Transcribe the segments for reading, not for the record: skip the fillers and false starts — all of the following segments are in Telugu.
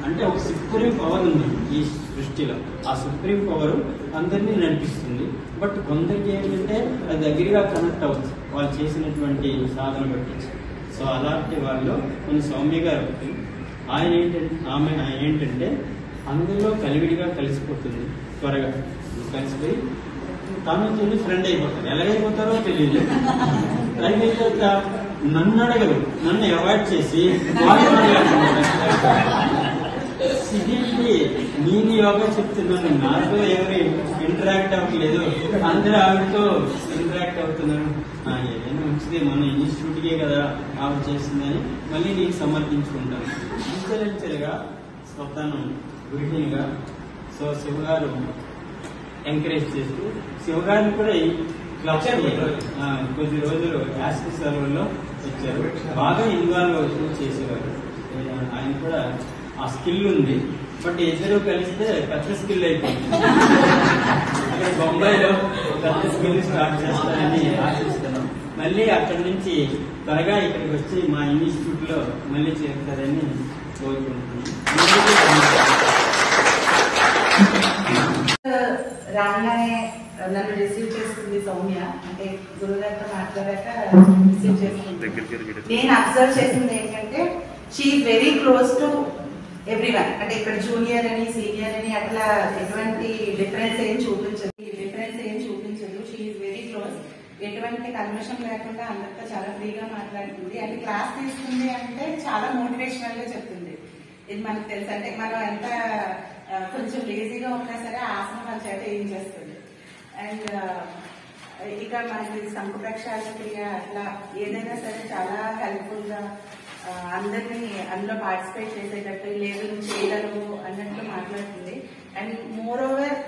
అంటే ఒక సుప్రీం పవర్ ఉంది ఈ సృష్టిలో. ఆ సుప్రీం పవర్ అందరినీ నడిపిస్తుంది. బట్ కొందరికి ఏంటంటే అది దగ్గరగా కనెక్ట్ అవుతుంది వాళ్ళు చేసినటువంటి సాధన బట్టి. సో అలాంటి వాళ్ళు మన సౌమ్య గారు ఆయన ఏంటంటే అందులో కలివిడిగా కలిసిపోతుంది. త్వరగా కలిసిపోయి తను చెల్లి ఫ్రెండ్ అయిపోతారు. ఎలాగైపోతారో తెలియదు. అయిపోయాక నన్ను అడగరు, నన్ను అవాయిడ్ చేసి వాళ్ళు ఇదేంటి నేను యోగా చెప్తున్నాను, నాతో ఎవరు ఇంటరాక్ట్ అవ్వట్లేదు, అందరూ ఆవిడతో ఇంటరాక్ట్ అవుతున్నారు. ఏదైనా మంచిది మన ఇన్స్టిట్యూట్కే కదా ఆవిడ చేస్తుందని మళ్ళీ నేను సమర్థించుకుంటాను. ఇంటెలెక్చువల్గా స్వతను గృహిణిగా. సో శివగారు ఎంకరేజ్ చేస్తూ శివగారిని కూడా కొద్ది రోజులు యాసిడ్ సర్వర్లో వచ్చారు. బాగా ఇన్వాల్వ్ అవుతూ చేసేవారు. ఆయన కూడా ఆ స్కిల్ ఉంది. బట్ ఇద్దరు కలిస్తే పెద్ద స్కిల్ అయిపోయింది. అక్కడ బొంబాయిలో పెద్ద స్కిల్ స్టార్ట్ చేస్తారని ఆశిస్తున్నాం. మళ్ళీ అక్కడి నుంచి త్వరగా ఇక్కడికి వచ్చి మా ఇన్స్టిట్యూట్ లో మళ్ళీ చేస్తారని కోరుకుంటున్నాం. రాగానే నన్ను రిసీవ్ చేసుకుంది సౌమ్య. అంటే గురుగారితో మాట్లాడాక రిసీవ్ చేసుకుంది. నేను అబ్జర్వ్ చేసింది ఏంటంటే she very close to everyone. అంటే ఇక్కడ జూనియర్ అని సీనియర్ అని అట్లా ఎటువంటి డిఫరెన్స్ ఏం చూపించదు. She very close. ఎటువంటి కన్వర్షన్ లేకుండా అందరితో చాలా ఫ్రీగా మాట్లాడుతుంది. అంటే క్లాస్ తీసుకుంది అంటే చాలా మోటివేషనల్ గా చెప్తుంది. ఇది మనకు తెలుసు. అంటే మనం ఎంత కొంచెం లేజీగా ఉన్నా సరే ఆసనం మన చేత ఏం చేస్తుంది. అండ్ ఇక మనకి శంకు ప్రక్షాళన క్రియ అట్లా ఏదైనా సరే చాలా హెల్ప్ఫుల్ గా అందరినీ అందులో పార్టిసిపేట్ చేసేటట్టు లేదు చేయగలవు అన్నట్లు మాట్లాడుతుంది. అండ్ మోర్ ఓవర్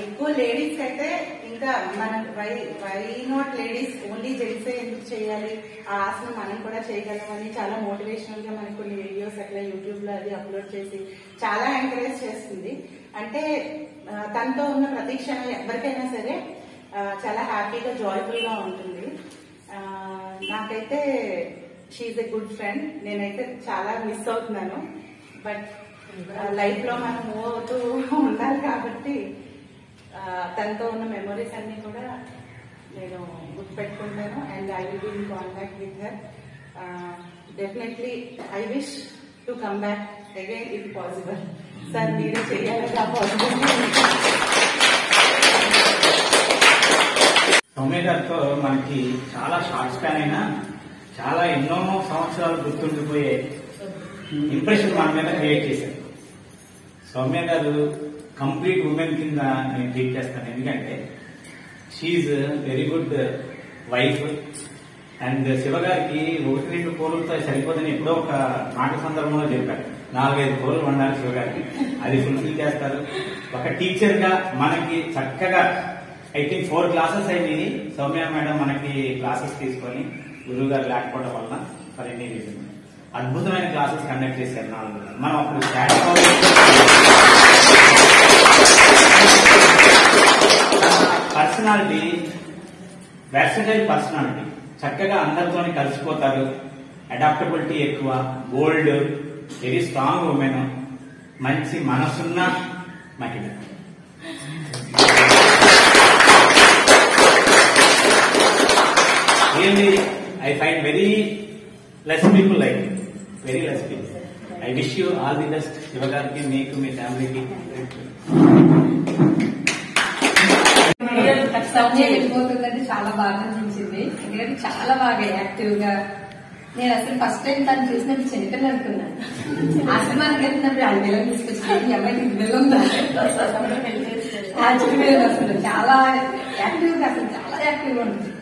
ఎక్కువ లేడీస్ అయితే ఇంకా మన వై నాట్ లేడీస్ ఓన్లీ జెంట్సే ఎందుకు చేయాలి, ఆ ఆసనం మనం కూడా చేయగలమని చాలా మోటివేషనల్ గా మనకి కొన్ని వీడియోస్ అట్లా యూట్యూబ్ లో అది అప్లోడ్ చేసి చాలా ఎంకరేజ్ చేస్తుంది. అంటే తనతో ఉన్న ప్రతి క్షణం ఎవరికైనా సరే చాలా హ్యాపీగా జాయ్ఫుల్ గా ఉంటుంది. నాకైతే షీఈ్ ఎ గుడ్ ఫ్రెండ్. నేనైతే చాలా మిస్ అవుతున్నాను. బట్ లైఫ్ లో మనం మూవ్ అవుతూ ఉండాలి కాబట్టి తనతో ఉన్న మెమరీస్ అన్ని కూడా నేను గుర్తుపెట్టుకుంటాను. And I will be in contact with her. Definitely I wish to come back again if possible. Sir మీరే చేయాలి ఆ పాసిబిలిటీ. సౌమ్య గారితో మనకి చాలా షార్ట్ స్పాన్ అయినా చాలా ఎన్నో సంవత్సరాలు గుర్తుండిపోయే ఇంప్రెషన్ మన మీద క్రియేట్ చేశారు. సౌమ్య గారు కంప్లీట్ ఉమెన్ కింద నేను ట్రీట్ చేస్తాను. ఎందుకంటే she's very good wife. And శివగారికి 1-2 కోరులతో సరిపోదని ఎప్పుడో ఒక మాట సందర్భంలో చెప్పారు. 4-5 కోరులు ఉండాలి శివగారికి. అది ఫుల్ఫిల్ చేస్తారు. ఒక టీచర్ గా మనకి చక్కగా ఐ థింక్ 4 క్లాసెస్ అయింది సౌమ్య మేడం మనకి క్లాసెస్ తీసుకొని గురువు గారు లేకపోవడం వల్ల ఫర్ ఎనీ రీజన్ అద్భుతమైన క్లాసెస్ కండక్ట్ చేశారు. 4 మనం అప్పుడు పర్సనాలిటీ వెర్సటైల్ పర్సనాలిటీ చక్కగా అందరితోనే కలిసిపోతారు. అడాప్టబిలిటీ ఎక్కువ, బోల్డ్, వెరీ స్ట్రాంగ్ ఉమెన్, మంచి మనసున్న మహిళ. Really, I find very less people like it. Very less people. I wish you all the best. Shivagarki, make me family. Soumya వెళ్ళిపోతుందంటే చాలా బాగా అనిపించింది. ఎందుకంటే చాలా బాగా యాక్టివ్ గా. నేను అసలు ఫస్ట్ టైం తను చూసినప్పుడు చిన్నపిల్ల అనుకున్నాను. ఆశ్రమానికి వెళ్తున్నప్పుడు ఆ పిల్లలు తీసుకొచ్చి అమ్మాయికి పిల్లలుందా అసలు చాలా యాక్టివ్ గా, అసలు చాలా యాక్టివ్ గా ఉంటుంది.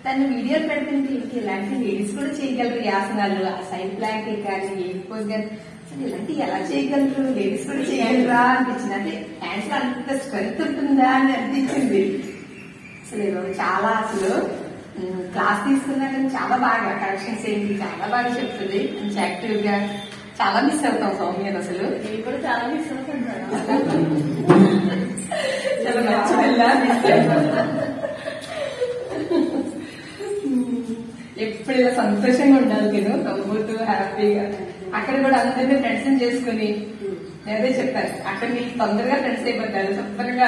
తను వీడియోలు పెడుతుంటే ఇలాంటి లేడీస్ కూడా చేయగలరు ఈ ఆసనాలు, ఆ సైడ్ ప్లాంక్ కానీ పోజ్ కానీ అసలు ఇలాంటివి ఎలా చేయగలరు, లేడీస్ కూడా చేయగలరా అనిపించింది. అంటే హ్యాండ్స్ అంత స్ట్రెంత్ ఉంటుందా అని అనిపించింది. అసలు చాలా అసలు క్లాస్ తీసుకున్నా కానీ చాలా బాగా కరెక్షన్స్ ఏంటి చాలా బాగా చెప్తుంది. మంచి యాక్టివ్ గా. చాలా మిస్ అవుతాం సౌమ్య అసలు. నేను కూడా చాలా మిస్ అవుతున్నాను. చాలా మంచి పిల్ల. ఎప్పుడు ఇలా సంతోషంగా ఉండాలి నేను, నవ్వుతూ హ్యాపీగా. అక్కడ కూడా అందరినీ ఫ్రెండ్స్ చేసుకుని అదే చెప్పారు, అక్కడ నీకు తొందరగా ఫ్రెండ్స్ అయిపోతారు, తొందరగా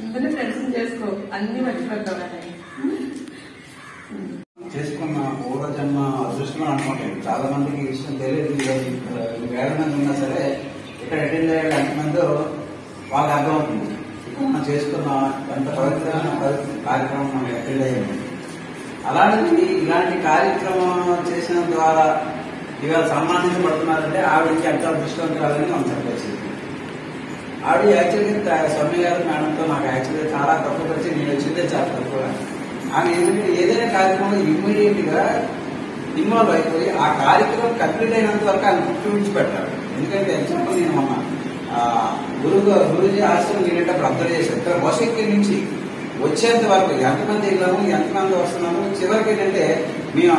అందరినీ ఫ్రెండ్స్ చేసుకో, అన్ని మర్చిపోతావు అని. చేసుకున్న పూర్వజన్మ అదృష్టం అనుకుంటాను. చాలా మందికి ఈ విషయం తెలియదు. వేల మంది ఉన్నా సరే ఇక్కడ అటెండ్ అయ్యే ఎంతమందో వాళ్ళకి అర్థమవుతుంది. ఇక్కడ మనం చేసుకున్న ఎంత పవిత్రమైన కార్యక్రమం మనం అటెండ్ అయ్యాము. అలాంటిది ఇలాంటి కార్యక్రమం చేసిన ద్వారా ఇవాళ సన్మానించబడుతున్నారంటే ఆవిడకి ఎంత అదృష్టవంతురాలని మనం చెప్పచ్చు. ఆవిడ యాక్చువల్గా సౌమ్య గారు మేడంతో నాకు యాక్చువల్గా చాలా తక్కువ వచ్చి నేను వచ్చిందే చాలా తక్కువ. ఆమె ఏంటంటే ఏదైనా కార్యక్రమంలో ఇమ్మీడియట్ గా ఇన్వాల్వ్ అయిపోయి ఆ కార్యక్రమం కంప్లీట్ అయినంత వరకు ఆయన గుర్తు పెట్టాలి. ఎందుకంటే ఎగ్జాంపుల్ నేను మొన్న గురూజీ ఆశ్రమం వెళ్ళేటప్పుడు అబ్జర్వ్ చేశాను. ఇక్కడ వసతి నుంచి వచ్చేంత వరకు ఎంతమంది వెళ్ళాము, ఎంతమంది వస్తున్నాము, చివరికి ఏంటంటే మేము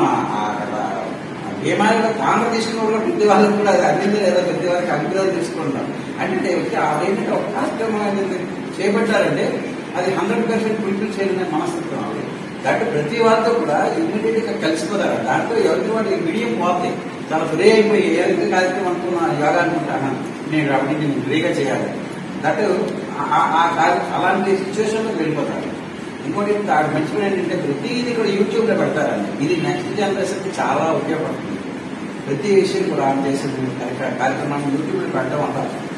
భీమాయిలో కాంగ్ర తీసుకున్న కూడా ప్రతి వాళ్ళకి కూడా అది అందింది లేదా ప్రతి వారికి అభిప్రాయాలు తీసుకుంటాం. అంటే ఏంటంటే ఒక కార్యక్రమం అనేది చేపట్టారంటే అది 100% ఫుల్ఫిల్ చేయడమే మనస్తత్వం. అది దాంట్లో ప్రతి వారితో కూడా ఇమ్మీడియట్ గా కలిసిపోతారు. దాంట్లో ఎవరి వాటి మీడియం పోతాయి. చాలా ఫ్రీ అయిపోయి ఏ కార్యక్రమం అనుకున్నా యోగా అనుకుంటాను నేను కాబట్టి నేను ఫ్రీగా చేయాలి దట్ అలాంటి సిచ్యువేషన్ లో వెళ్ళిపోతారు. ఇంకోటి మంచి పని ఏంటంటే ప్రతిదీ కూడా యూట్యూబ్ లో పెడతారండి. ఇది నెక్స్ట్ జనరేషన్ కి చాలా ఉపయోగపడుతుంది. ప్రతి విషయం కూడా ఆమె చేసిన కార్యక్రమాన్ని యూట్యూబ్ లో పెట్టడం వల్ల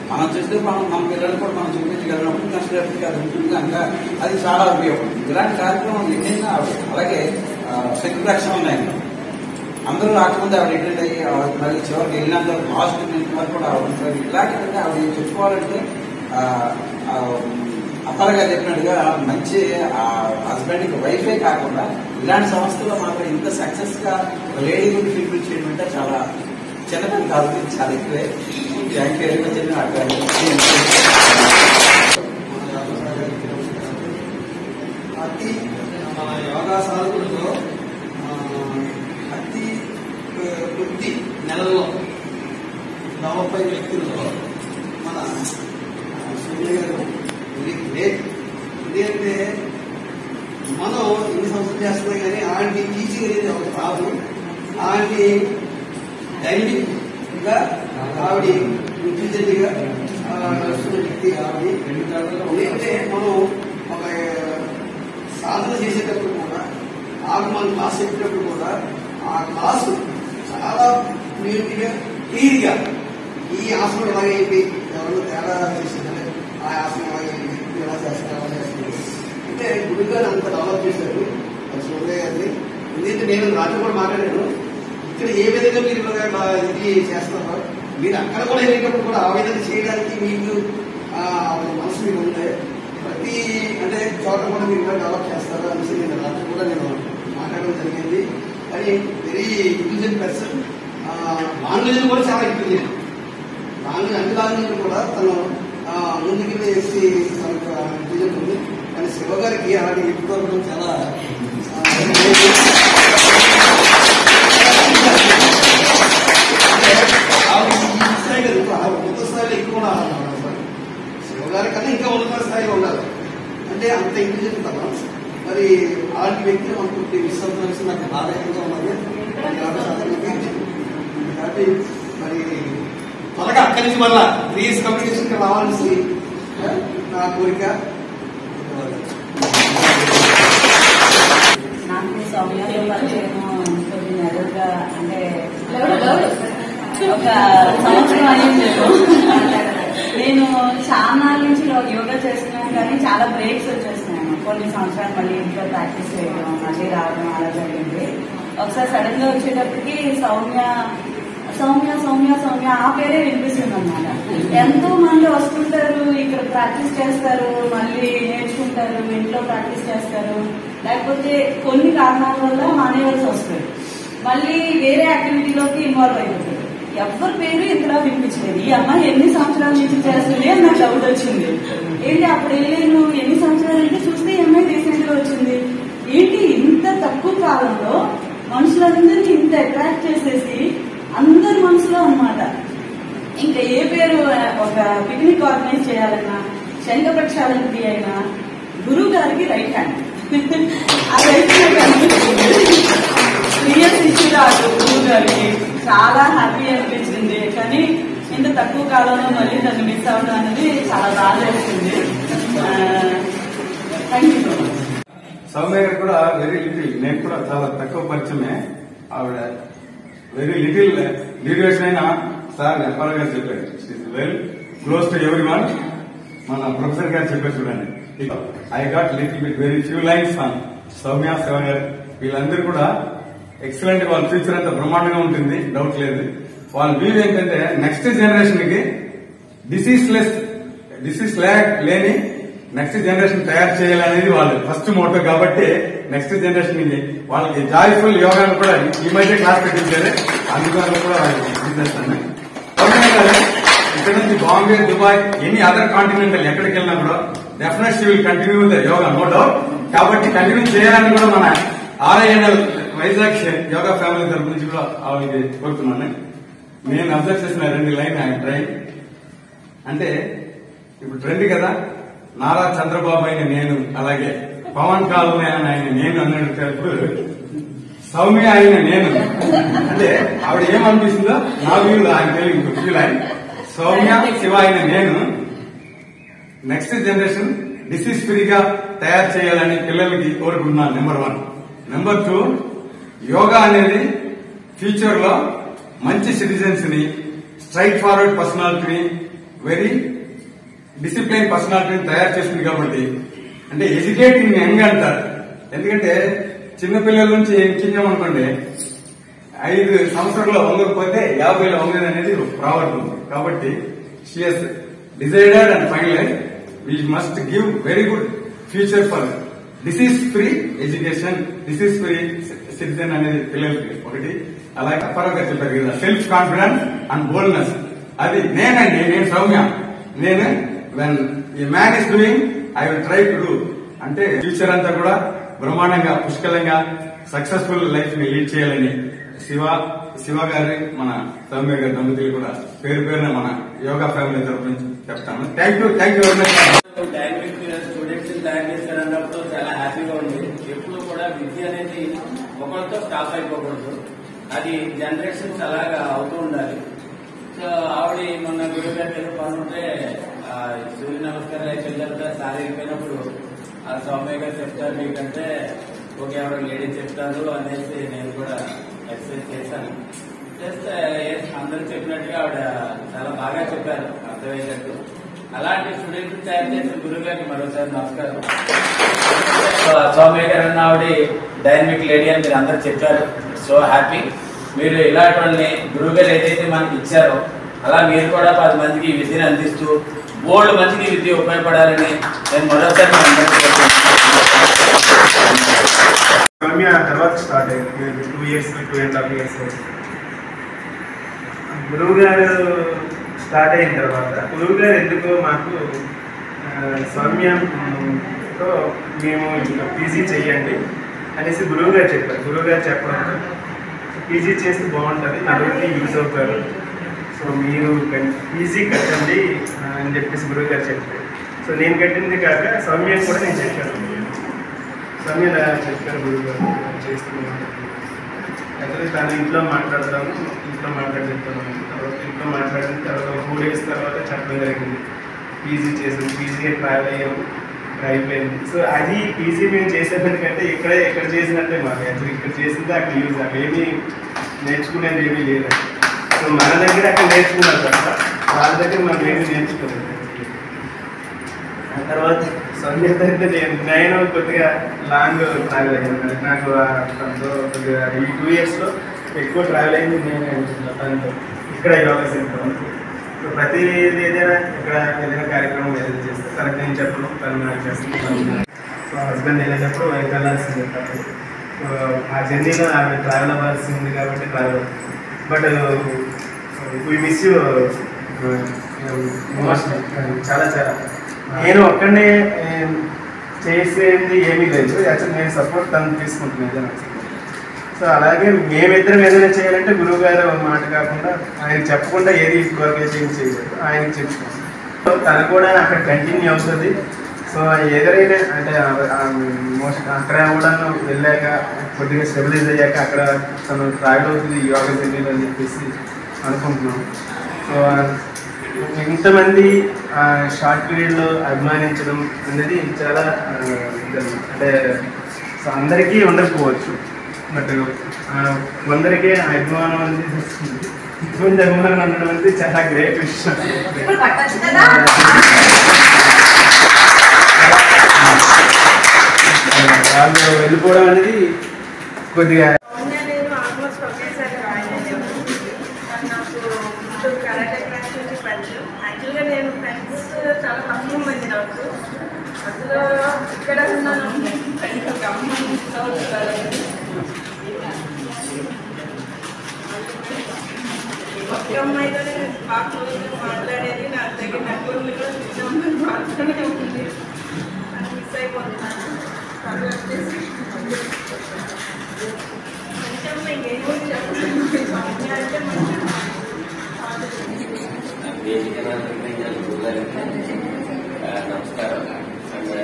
మనం చూస్తే మన పిల్లలు కూడా మనం చూపించగలిగినప్పుడు నష్టం కనుక అది చాలా ఉపయోగం. ఇలాంటి కార్యక్రమం ఎన్నైనా అలాగే శక్తి రక్షణ ఉన్నాయి. అందరూ రాకముందు ఆవిడ అటెండ్ అయ్యి మళ్ళీ చివరికి వెళ్ళినంత లాస్ట్ మినిట్ వరకు కూడా ఆవిడ ఇలాంటిదంటే ఆవిడ చెప్పుకోవాలంటే అప్పరగా చెప్పినట్టుగా మంచి హస్బెండ్ వైఫే కాకుండా ఇలాంటి సంస్థలో మాత్రం ఇంత సక్సెస్ గా లేడీ గుడ్ ఫీల్ చేయడం అంటే చాలా చిన్నపిల్లలు కాదు, చాలా ఎక్కువే. థ్యాంక్ యూ వెరీ మచ్ అండి. మన యోగా సాధకులతో అతి కొద్ది నెలల్లో 40 వ్యక్తుల్లో మన సూర్య గారు వెరీ గ్రేట్. ఎందుకంటే మనం ఎన్ని సంవత్సరాలు చేస్తున్నాం కానీ అలాంటి టీచింగ్ అనేది ఒక రాదు. అలాంటి డైనమిక్ గా ఆవిడ ఇంటెలిజెంట్ గా వ్యక్తి ఆవిడ. ఎందుకంటే మనం ఒక సాధన చేసేటప్పుడు కూడా మనం క్లాస్ చెప్పేటప్పుడు కూడా ఆ క్లాసు చాలా క్లియర్గా క్లియర్గా ఈ ఆసనం ఎలాగైంది, ఎవరు తేడా చేసిందంటే ఆ ఆసనం ఎలాగైంది, ఎలా చేస్తారు అంటే గుడిగారు అంత డెవలప్ చేశారు సూర్య గారిని. ఎందుకంటే నేను రాత్రి కూడా మాట్లాడాను, ఇక్కడ ఏ విధంగా మీరు ఇది చేస్తున్నారు, మీరు అక్కడ కూడా వెళ్ళేటప్పుడు కూడా ఆ విధంగా చేయడానికి మీకు మనసు మీకు ఉంటే ప్రతి అంటే చోట కూడా మీరు ఇలా డెవలప్ చేస్తారు అనేసి నేను రాత్రి కూడా నేను మాట్లాడడం జరిగింది. కానీ వెరీ ఇంటెలిజెంట్ పర్సన్. లాంగ్వేజ్ కూడా చాలా ఇంటెలిజెంట్. లాంగ్వేజ్ అన్ని లాంగ్వేజ్ కూడా తను ముందుకు వేసి తనకు ఇంటెలిజెంట్ ఉంది. కానీ శివ గారికి అలాంటి వ్యక్తిత్వం చాలా ఉన్నత స్థాయిలో ఎక్కువ శివ గారి కన్నా ఇంకా ఉన్నత స్థాయిలో ఉండాలి. అంటే అంత ఇంటెలిజెంట్ కదా. మరి అలాంటి వ్యక్తిని అనుకుంటే విశ్వాసం నాకు ఆదాయంగా ఉన్నది. కాబట్టి మరి త్వరగా అక్కడి నుంచి మళ్ళా ప్రీస్ కమ్యూనికేషన్ కి రావాల్సి నా కోరిక. నాకు సౌమ్యతో పరిచయం కొన్ని నెలలుగా అంటే ఒక సంవత్సరం అయింది. నేను చాలా నుంచి యోగా చేస్తున్నాను కానీ చాలా బ్రేక్స్ వచ్చేస్తున్నాను. కొన్ని సంవత్సరాలు మళ్ళీ ఇంట్లో ప్రాక్టీస్ చేయడం మళ్ళీ రావడం అలా జరిగింది. ఒకసారి సడన్ గా వచ్చేటప్పటికి సౌమ్య సౌమ్య సౌమ్య సౌమ్య ఆ పేరే వినిపిస్తుంది అన్నమాట. ఎంతో మంది వస్తుంటారు, ఇక్కడ ప్రాక్టీస్ చేస్తారు, మళ్ళీ నేర్చుకుంటారు, ఇంట్లో ప్రాక్టీస్ చేస్తారు, లేకపోతే కొన్ని కారణాల వల్ల మానేయాల్సి వస్తుంది, మళ్ళీ వేరే యాక్టివిటీలోకి ఇన్వాల్వ్ అయిపోతారు. ఎవరి పేరు ఇంతలా వినిపించలేదు. ఈ అమ్మాయి ఎన్ని సంవత్సరాల నుంచి చేస్తుంది అని నాకు డౌట్ వచ్చింది. ఏంటి అప్పుడు వెళ్ళాను ఎన్ని సంవత్సరాల నుంచి చూస్తే ఈ అమ్మాయి రీసెంట్ గా వచ్చింది. ఏంటి ఇంత తక్కువ కాలంలో మనుషులందరినీ ఇంత అట్రాక్ట్ చేసేసి అందరి మనసులో అన్నమాట. ఇంకా ఏ పేరు ఒక పిక్నిక్ ఆర్గనైజ్ చేయాలన్నా, శంఖ ప్రక్షాళనకి అయినా గురువు గారికి రైట్ హ్యాండ్. ఆ రైట్ హ్యాండ్ 3 years ఇచ్చిరాదు గురువు గారికి చాలా హ్యాపీ అనిపించింది. కానీ ఇంత తక్కువ కాలంలో మళ్ళీ నన్ను మిస్ అవుతా అనేది చాలా బాధ వేస్తుంది. Thank you so much. Soumya గారు కూడా వెరీ లిటిల్, నేను కూడా చాలా తక్కువ పరిచయమే. ఆవిడ వెరీ లిటిల్ డ్యూరేషన్ అయినా సార్ అప్పారావు గారు చెప్పారు well close to every one. మన ప్రొఫెసర్ గారు చెప్పారు చూడండి, I got little bit very few lines on Soumya Shiva గారు. వీళ్ళందరూ కూడా ఎక్సలెంట్, వాళ్ళ ఫ్యూచర్ అంతా బ్రహ్మాండంగా ఉంటుంది, డౌట్ లేదు. వాళ్ళ వ్యూ ఏంటంటే నెక్స్ట్ జనరేషన్ కి డిసీజ్ లేని నెక్స్ట్ జనరేషన్ తయారు చేయాలనేది వాళ్ళు ఫస్ట్ మోటో. కాబట్టి నెక్స్ట్ జనరేషన్ కి వాళ్ళకి జాయ్ఫుల్ యోగాను కూడా ఈ మధ్య క్లాస్ పెట్టించారు, అందుకని కూడా వాళ్ళకి ఇక్కడ నుంచి Bombay, Dubai, any other continental ఎక్కడికి వెళ్ళినా కూడా definite she will continue the yoga, no doubt. కాబట్టి కంటిన్యూ చేయాలని కూడా మన RINL వైజాగ్ యోగా ఫ్యామిలీ తరఫు నుంచి కూడా ఆవిడకి కోరుతున్నాను. నేను అబ్జర్వ్ చేసిన 2 లైన్ ఆయన ట్రైన్ అంటే ఇప్పుడు ట్రెండ్ కదా, నారా చంద్రబాబు అయిన నేను, అలాగే పవన్ కళ్యాణ్ ఆయన నేను అన్నప్పుడు సౌమ్య అయిన నేను అంటే ఆవిడ ఏమనిపిస్తుందో నా వ్యూలో ఆయన తెలియదు. ఇంకో లైన్ సౌమ్య శివ అయిన నేను నెక్స్ట్ జనరేషన్ డిసీజ్ ఫ్రీగా తయారు చేయాలని పిల్లలకి కోరుకుంటున్నాను. నెంబర్ 1. నెంబర్ 2, యోగా అనేది ఫ్యూచర్ లో మంచి సిటిజన్స్ ని, స్ట్రైట్ ఫార్వర్డ్ పర్సనాలిటీని, వెరీ డిసిప్లైన్ పర్సనాలిటీని తయారు చేస్తుంది. కాబట్టి అంటే ఎడ్యుకేటింగ్ యంగ్ అంటారు. ఎందుకంటే చిన్నపిల్లల నుంచి ఎక్కించామనుకోండి 5 సంవత్సరాల్లో వంగకపోతే 50లో వంగదు అనేది ప్రావర్బ్ ఉంది. కాబట్టి she has decided and finalize we must give very good future for disease free education, disease free citizen అనేది పిల్లలకి ఒకటి. అలాగే అప్పారావు గారు చెప్పారు కదా, సెల్ఫ్ కాన్ఫిడెన్స్ అండ్ బోల్డ్నెస్. అది నేనండి, నేను సౌమ్య. నేను when a man is doing I will try to do అంటే ఫ్యూచర్ అంతా కూడా బ్రహ్మాండంగా పుష్కలంగా సక్సెస్ఫుల్ లైఫ్ ని లీడ్ చేయాలని శివ గారి, మన సౌమ్య గారి దంపతులు కూడా పేరు పేరున మన యోగా ఫ్యామిలీ తరఫు నుంచి చెప్తాను. Thank you very much. Students తయారు చేస్తారన్నప్పుడు చాలా హ్యాపీగా ఉంది. ఎప్పుడు కూడా విద్య అనేది ఒకరితో స్టాప్ అయిపోకూడదు, అది జనరేషన్స్ అలాగా అవుతూ ఉండాలి. సో ఆవిడ మొన్న గురువు గారి దగ్గర పనుంటే సూర్య నమస్కారం అయిపోయిన తర్వాత సార్ వెళ్ళిపోయినప్పుడు ఆ సౌమ్య గారు చెప్తారు మీకంటే ఓకే ఆవిడ లేడీ చెప్తారు అనేసి నేను కూడా ఎక్సర్సైజ్ చేశాను. చేస్తే అందరూ చెప్పినట్టుగా ఆవిడ చాలా బాగా చెప్పారు, అర్థమయ్యేటట్టు. అలాంటి స్టూడెంట్స్ తయారు చేసిన గురువు గారికి మరోసారి నమస్కారం. సౌమ్య గారు అన్న ఆవిడ డైనమిక్ లేడీ అని మీరు అందరూ చెప్పారు. So happy. మీరు ఇలాంటి వాళ్ళని గురువు గారు ఏదైతే మనకి ఇచ్చారో అలా మీరు కూడా 10 మందికి విద్యను అందిస్తూ బోల్డ్ మందికి విద్య ఉపయోగపడాలని నేను మరోసారి సౌమ్య తర్వాత స్టార్ట్ అయింది 2 years 2.5 years. గురువు గారు స్టార్ట్ అయిన తర్వాత గురువు గారు ఎందుకో మాకు సౌమ్యతో మేము పీజీ చెయ్యండి అనేసి గురువు గారు చెప్పారు. గురువు గారు చెప్పడంతో పీజీ చేస్తే బాగుంటుంది, నలుగురికి యూజ్ అవుతారు, సో మీరు పీజీ కట్టండి అని చెప్పేసి గురువు గారు చెప్పారు. సో నేను కట్టింది కాక సౌమ్యని కూడా నేను చెప్పాను. సౌమ్య చెప్పారు గురువు గారు చేస్తున్నాను, అయితే తను ఇంట్లో మాట్లాడతాను, ఇంట్లో మాట్లాడి చెప్తున్నాను. తర్వాత ఇంట్లో మాట్లాడిన తర్వాత 2 days తర్వాత చెప్పడం జరిగింది. పీజీ చేసాం, పీజీ ట్రావెల్ అయ్యాము, అయిపోయింది. సో అది పీజీ మేము చేసేదానికంటే ఇక్కడ చేసినట్టే మాకు యాక్చువల్లీ ఇక్కడ చేసింది అక్కడ యూజ్, అక్కడ ఏమీ నేర్చుకునేది ఏమీ లేదు. సో మన దగ్గర అక్కడ నేర్చుకున్నారు తప్ప వాళ్ళ దగ్గర మనం ఏమీ నేర్చుకోలేదు. ఆ తర్వాత సంగీత అయితే నేను కొద్దిగా లాంగ్ ట్రావెల్ అయ్యాను. నాకు కొద్దిగా ఈ 2 yearsలో ఎక్కువ ట్రావెల్ అయింది నేనే తనతో ఇక్కడ యోగా సెంటర్. సో ప్రతి ఏదైనా ఇక్కడ ఏదైనా కార్యక్రమం ఏదైనా చేస్తే తనకు నేను చెప్పడం, తను నాకు చేస్తాను. సో హస్బెండ్ వెళ్ళేటప్పుడు వెళ్ళాల్సింది చెప్పారు. సో ఆ జర్నీలో ఆమె ట్రావెల్ అవ్వాల్సి ఉంది కాబట్టి travel. But we miss you చాలా చాలా. నేను ఒక్కడే చేసేది ఏమీ లేదు, యాక్చువల్లీ నేను సపోర్ట్ తను తీసుకుంటున్నాను. సో అలాగే మేమిద్దరం ఏదైనా చేయాలంటే గురువు గారు మాట కాకుండా ఆయన చెప్పకుండా ఏది వరకు చేయలేదు, ఆయనకి చెప్పుకోండి. సో తను కూడా అక్కడ కంటిన్యూ అవుతుంది. సో ఎదురైనా అంటే అక్కడ కూడా వెళ్ళాక కొద్దిగా స్టెబిలైజ్ అయ్యాక అక్కడ తను ట్రావెల్ అవుతుంది యోగా జర్నీలో అని చెప్పేసి అనుకుంటున్నాం. సో ఇంతమంది షార్ట్ పీరియడ్లో అభిమానించడం అనేది చాలా అంటే సో అందరికీ ఉండకపోవచ్చు, బట్ కొందరికే అభిమానం అనేది వస్తుంది. ఇటువంటి అభిమానం ఉండడం అనేది చాలా గ్రేట్ విషయం. వాళ్ళు వెళ్ళిపోవడం అనేది కొద్దిగా నేను ఆల్మోస్ట్ ఒకేసారి జాయిన్ అయ్యాను. నాకు కరాటే క్లాస్ నుంచి ఫ్రెండ్స్. యాక్చువల్గా నేను ఫ్రెండ్స్ చాలా తక్కువ మంది నాకు. అందులో ఇక్కడ ఉన్నాను ఫ్రెండ్స్ ఒక అమ్మాయి ఒక్క అమ్మాయితో నేను బాగా క్లోజ్గా మాట్లాడేది. నా దగ్గర నెట్వర్క్ కూడా అమ్మాయి మాట్లాడే ఉంది. అది మిస్ అయిపోతున్నాను. అది వచ్చేసి నమస్కారం. అండ్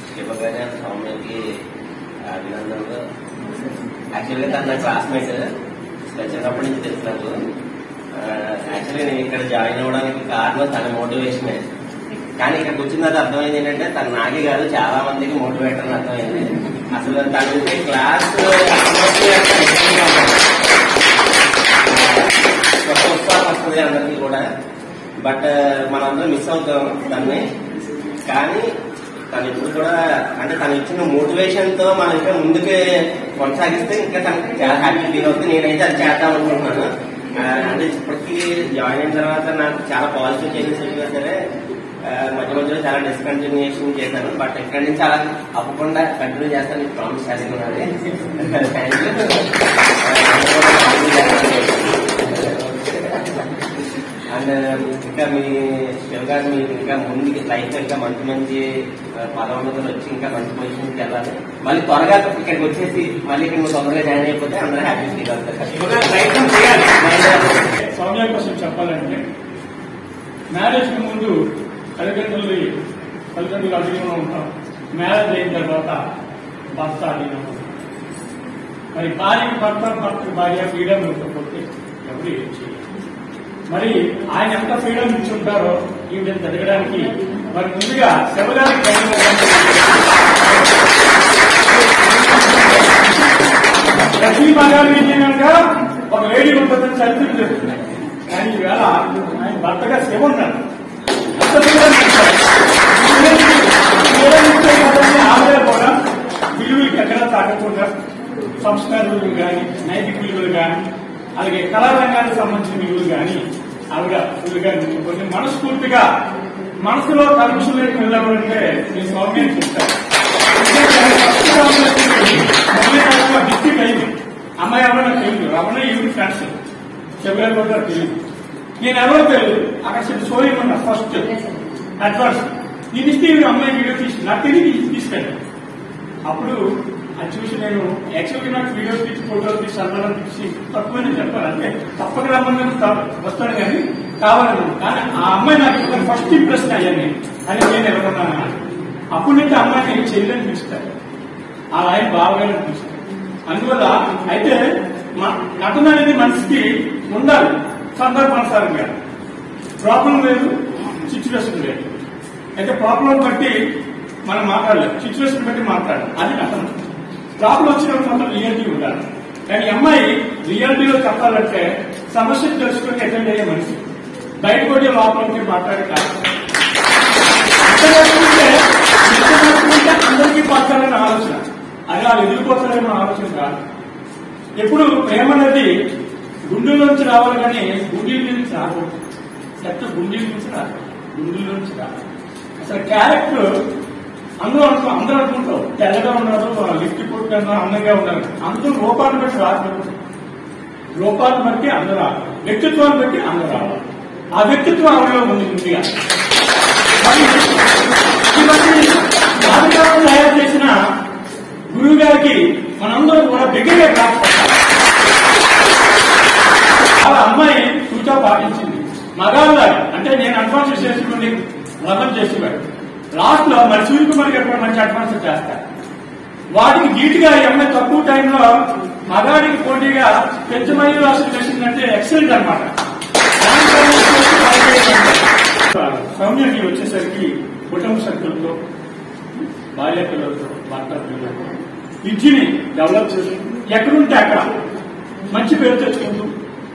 శివగారి సౌమ్యకి అభినందనలు. యాక్చువల్గా తన నా క్లాస్మేట్, చిన్నప్పటి నుంచి తెలుసు నాకు. యాక్చువల్గా నేను ఇక్కడ జాయిన్ అవ్వడానికి కారణం తన మోటివేషనే. కానీ ఇక్కడికి వచ్చిన తర్వాత అర్థమైంది ఏంటంటే తను నాకే కాదు చాలా మందికి మోటివేటర్ అని అర్థమైంది. అసలు తను క్లాస్ ఉత్సాహం వస్తుంది అందరికీ కూడా. బట్ మనందరం మిస్ అవుతాం దాన్ని. కానీ తను ఇప్పుడు కూడా అంటే తను ఇచ్చిన మోటివేషన్ తో మనం ఇంకా ముందుకే కొనసాగిస్తే ఇంకా తనకి చాలా హ్యాపీ ఫీల్ అవుతుంది. నేనైతే అది చేద్దాం అనుకుంటున్నాను. అంటే ఇప్పటికీ జాయిన్ అయిన తర్వాత నాకు చాలా పాజిటివ్ చేంజెస్ వచ్చినా సరే మధ్య మధ్యలో చాలా డిస్కంటిన్యూషన్ చేశాను. బట్ ఇక్కడి నుంచి అలా అవ్వకుండా కంటిన్యూ చేస్తాను ప్రామిస్ చేస్తున్నది. Thank you. అండ్ ఇంకా మీ శివగా మీరు ఇంకా ముందుకి లైఫ్ ఇంకా మంచి మంచి పదవులు వచ్చి ఇంకా మంచి పొజిషన్కి వెళ్ళాలి. మళ్ళీ త్వరగా ఇక్కడికి వచ్చేసి మళ్ళీ ఇక్కడ తొందరగా జాయిన్ అయిపోతే అందరూ హ్యాపీ ఫీల్ అవుతారు. ప్రయత్నం చేయాలి. సౌమ్య కోసం చెప్పాలంటే మ్యారేజ్ కి ముందు తల్లిదండ్రులు అడిగిన ఉంటాం. మ్యారేజ్ అయిన తర్వాత భర్త అడిగిన ఉంటాం. మరి భార్యకి భర్త, భర్తకి భార్య ఫ్రీడమ్ ఇవ్వకపోతే ఎవరు ఏం చేయాలి? మరి ఆయన ఎంత ఫ్రీడమ్ ఇచ్చి ఉంటారో ఈవిడ జరగడానికి మరి ముందుగా శివగారికి ప్రతి మగాడు ఏంటంటే ఒక లేడీ ఉంటుందని చరిత్ర చెప్తుంది. కానీ ఈవేళ ఆయన భర్తగా శివ ఉన్నాడు. ఆవిడ కూడా విలువలకి ఎక్కడ తాగకుండా సంస్కార విలువలు కానీ నైతిక విలువలు కానీ అలాగే కళారంగానికి సంబంధించిన విలువలు కానీ ఆవిడ ఫుల్గా కొన్ని మనస్ఫూర్తిగా మనసులో కలుషులకు వెళ్ళాలంటే నేను సౌమ్యం చెప్తాను. డిస్ట్రిక్ట్ అయింది. అమ్మాయి ఎవరో నాకు తెలియదు. రమణ ఈవిడ ఫ్రెండ్స్ శివగారి కూడా తెలియదు. నేను ఎవరో తెలియదు. అక్కడ షో ఇవ్వకుండా ఫస్ట్ అడ్వాన్స్ నేను ఇస్తే అమ్మాయి వీడియో తీసి నాకు తెలియదు తీసుకెళ్ళాను. అప్పుడు అది చూసి నేను యాక్చువల్గా నాకు వీడియోస్ తీసి ఫోటోలు తీసి అన్నాలను తీసి తక్కువని చెప్పాను. అంటే తప్పక రమ్మని వస్తాను కానీ కావాలను. కానీ ఆ అమ్మాయి నాకు ఫస్ట్ ఇంప్రెషన్ అయ్యాను అని నేను ఎవరన్నా. అప్పటి నుంచి అమ్మాయిని చెల్లెని పిలుస్తాను, ఆ ఆయన బావగానే పిలుస్తాను. అందువల్ల అయితే నటన అనేది మనిషికి ఉండాలి సందర్భానుసారంగా. ప్రాబ్లం లేదు, సిచ్యువేషన్ లేదు. అయితే ప్రాబ్లం బట్టి మనం మాట్లాడలేదు, సిచ్యువేషన్ బట్టి మాట్లాడాలి. అది నటన. ప్రాబ్లం వచ్చినప్పుడు మాత్రం రియాలిటీ ఉండాలి. కానీ అమ్మాయి రియాలిటీలో చెప్పాలంటే సమస్యను తెలుసుకుని అటెండ్ అయ్యే మనిషి. బయటకు వచ్చే లోపలికి మాట్లాడే కాదు. అందరికీ పంచాలనే ఆలోచన, అది వాళ్ళు ఎదిరిపోతారేమో ఆలోచన కాదు. ఎప్పుడు ప్రేమ అనేది గుండెల్లోంచి రావాలి కానీ గుండెల నుంచి రాకూడదు. చెత్త గుండెల నుంచి రాదు, గుండెల్లోంచి రాదు. అసలు క్యారెక్టర్ అందరూ అనుకుంటారు తెల్లగా ఉన్నారు, లిఫ్ట్ కొట్టుకున్నా అందంగా ఉన్నారు. అందరూ రూపాన్ని బట్టి రాకూడదు. రూపాన్ని బట్టి అందరూ రావాలి, వ్యక్తిత్వాన్ని బట్టి అందరూ రావాలి. ఆ వ్యక్తిత్వం ఆవిడలో ఉంది ముందుగా. ఇవన్నీ జాతకాలను తయారు చేసిన గురువు గారికి మనందరూ కూడా దగ్గరగా కాకపోతే వాళ్ళ అమ్మాయి సూచన పాటించింది. మగాళ్ళ అంటే నేను అడ్వాన్స్ చేసుకుని లగ్నం చేసేవాడు. లాస్ట్ లో మరి సూర్యకుమార్ గారు కూడా మంచి అడ్వాన్స్ చేస్తారు. వాటికి ధీటుగా ఏమైనా తక్కువ టైంలో మగాడికి పోటీగా పెంచమయ్యి రాసిన చేసిందంటే ఎక్సలెంట్ అనమాట. సౌమ్యకి వచ్చేసరికి కుటుంబ సభ్యులతో, భార్య పిల్లలతో, భర్త పిల్లలతో విద్యని డెవలప్ చేసి ఎక్కడుంటే అక్కడ మంచి పేరు తెచ్చుకుంటూ